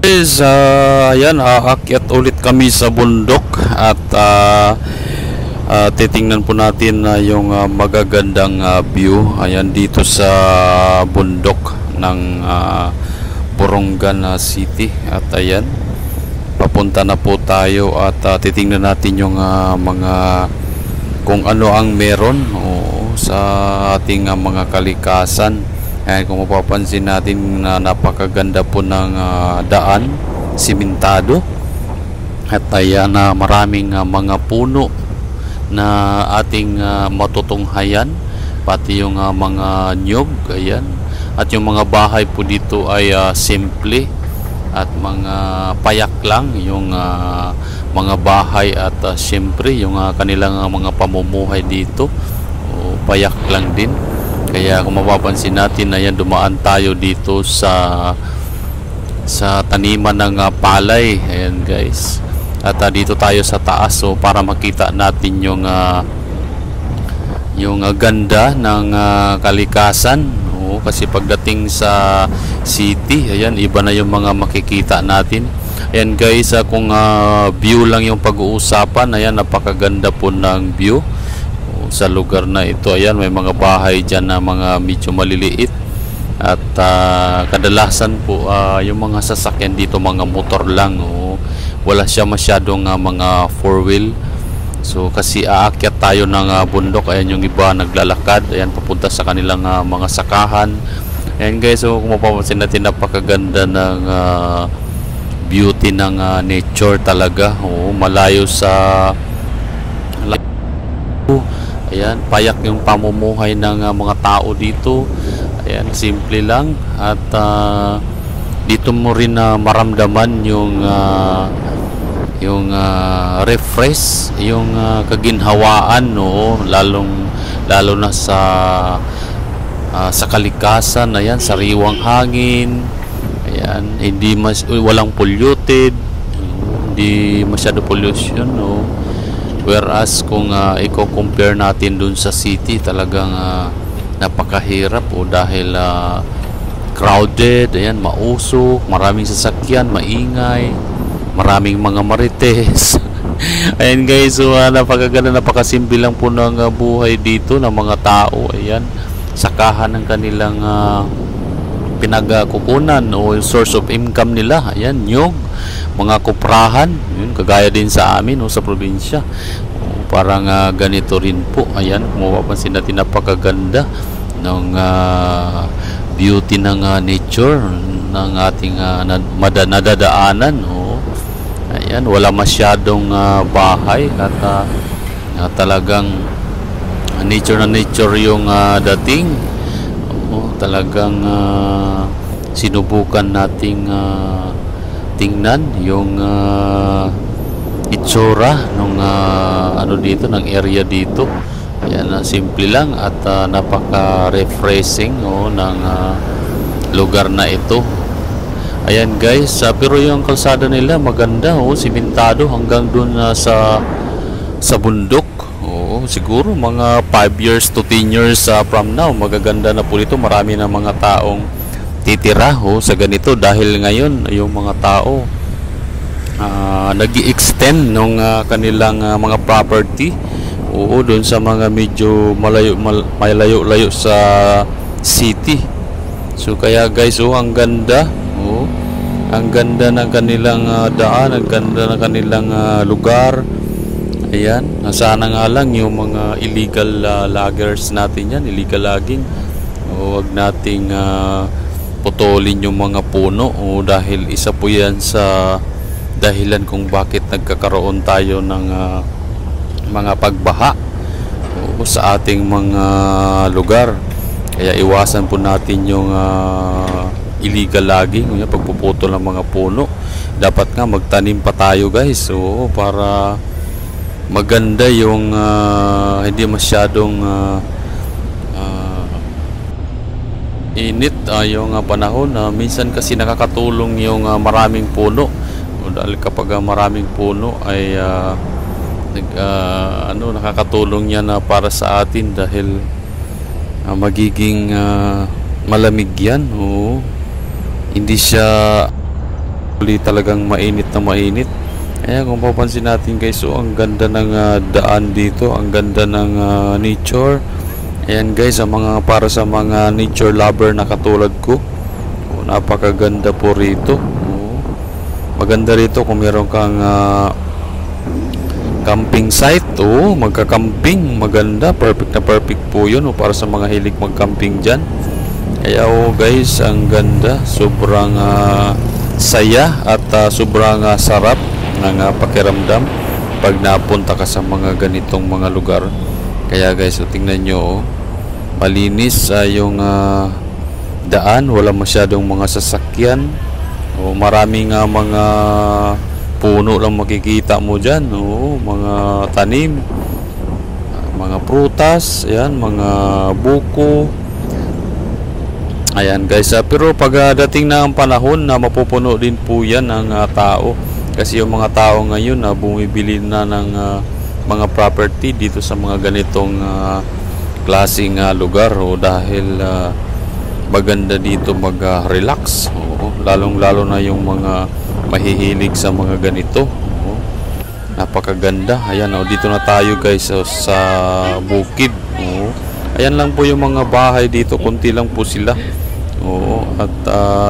Guys, ayan, aakyat ulit kami sa bundok at titingnan po natin yung magagandang view. Ayan, dito sa bundok ng Borongan City. At ayan, papunta na po tayo at titingnan natin yung mga kung ano ang meron sa ating mga kalikasan. Ayan, kung mapapansin natin na napakaganda po ng daan, simentado. At ayan, maraming mga puno na ating matutunghayan, pati yung mga nyug. Ayan. At yung mga bahay po dito ay simple at mga payak lang yung mga bahay at siyempre yung kanilang mga pamumuhay dito payak lang din. Kaya kung mapapansin natin, ayan, dumaan tayo dito sa taniman ng palay. Ayan guys. At dito tayo sa taas, so para makita natin yung ganda ng kalikasan. Kasi pagdating sa city, ayan, iba na yung mga makikita natin. Ayan guys, kung view lang yung pag-uusapan, ayan, napakaganda po ng view sa lugar na ito. Ayan, may mga bahay dyan na mga medyo maliliit at kadalasan po yung mga sasakyan dito mga motor lang. Wala siya masyadong mga four wheel. So kasi aakyat tayo ng bundok. Ayan, yung iba naglalakad, ayan, papunta sa kanilang mga sakahan. Ayan guys, so kung mapapansin natin, napakaganda ng beauty ng nature talaga. Malayo sa ayan, payak yung pamumuhay ng mga tao dito. Ayan, simple lang. At dito mo rin maramdaman yung refresh, yung kaginhawaan, lalo na sa kalikasan. Ayan, sariwang hangin. Ayan, walang polluted, hindi masyado pollution, whereas kung i-compare natin dun sa city, talagang napakahirap dahil crowded. Ayan, mausok, maraming sasakyan, maingay, maraming mga marites. Ayan guys, so napakaganda, napakasimple lang po ng buhay dito ng mga tao. Ayan, sakahan ng kanilang pinagkukunan o source of income nila. Ayan, yung mga kuprahan, yun, kagaya din sa amin sa probinsya. Parang ganito rin po. Ayan, kung mapapansin natin, napakaganda ng beauty ng nature ng ating nadadaanan. Ayan, wala masyadong bahay at talagang nature na nature yung dating. Talagang sinubukan nating tingnan yung itsura ng dito, ng area dito. Ayan, simple lang at napaka-refreshing ng lugar na ito. Ayan guys, pero yung kalsada nila maganda, simentado hanggang dun sa bundok. Siguro mga 5 years to 10 years from now, magaganda na po dito. Marami na mga taong titira sa ganito dahil ngayon yung mga tao nag-i-extend ng kanilang mga property doon sa mga medyo malayo-layo sa city. So kaya guys, ang ganda, ang ganda ng kanilang daan, ang ganda ng kanilang lugar. Ayan, sana nga lang yung mga illegal loggers natin yan, illegal logging, huwag nating putulin yung mga puno dahil isa po yan sa dahilan kung bakit nagkakaroon tayo ng mga pagbaha sa ating mga lugar. Kaya iwasan po natin yung illegal logging, pagpuputol ng mga puno. Dapat nga magtanim pa tayo guys, para maganda yung hindi masyadong init yung panahon. Minsan kasi nakakatulong yung maraming puno, dahil kapag maraming puno ay nakakatulong yan para sa atin dahil magiging malamig yan. Hindi siya Uli talagang mainit na mainit. Ayan, kung papansin natin guys, so ang ganda ng daan dito, ang ganda ng nature. Ayan guys, ang mga para sa mga nature lover na katulad ko. Oh, napakaganda po rito. Oh, maganda rito kung meron kang camping site. Oh, magka-camping, maganda, perfect na perfect po 'yun para sa mga hilig mag-camping diyan. Kaya guys, ang ganda, sobrang saya at sobrang sarap ng pakiramdam pag napunta ka sa mga ganitong mga lugar. Kaya guys, tingnan nyo, malinis yung daan, wala masyadong mga sasakyan. Maraming mga puno lang makikita mo dyan. Mga tanim, mga prutas, ayan, mga buko. Ayan guys, pero pag dating na ang panahon na mapupuno din po yan ng tao. Kasi yung mga tao ngayon na bumibili na ng mga property dito sa mga ganitong klaseng lugar, dahil maganda dito mag-relax. Lalong-lalo na yung mga mahihilig sa mga ganito. Napakaganda. Ayan, dito na tayo guys sa bukid. Ayan lang po yung mga bahay dito, konti lang po sila. At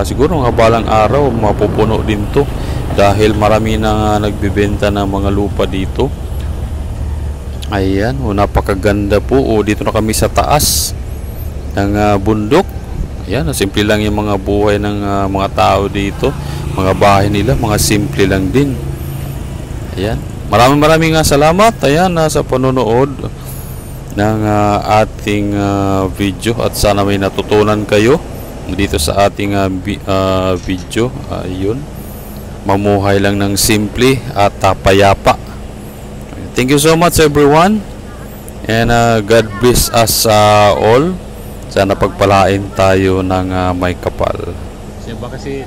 siguro nga balang araw mapupuno din to dahil marami na nagbebenta ng mga lupa dito. Ayan, napakaganda po. Dito na kami sa taas ng bundok. Ayan, simple lang yung mga buhay ng mga tao dito. Mga bahay nila, mga simple lang din. Ayan, maraming salamat. Ayan, sa panonood ng ating video, at sana may natutunan kayo dito sa ating video. Ayun, mamuhay lang ng simple at payapa. Thank you so much everyone, and God bless us all. Sana pagpalain tayo ng may kapal. Kasi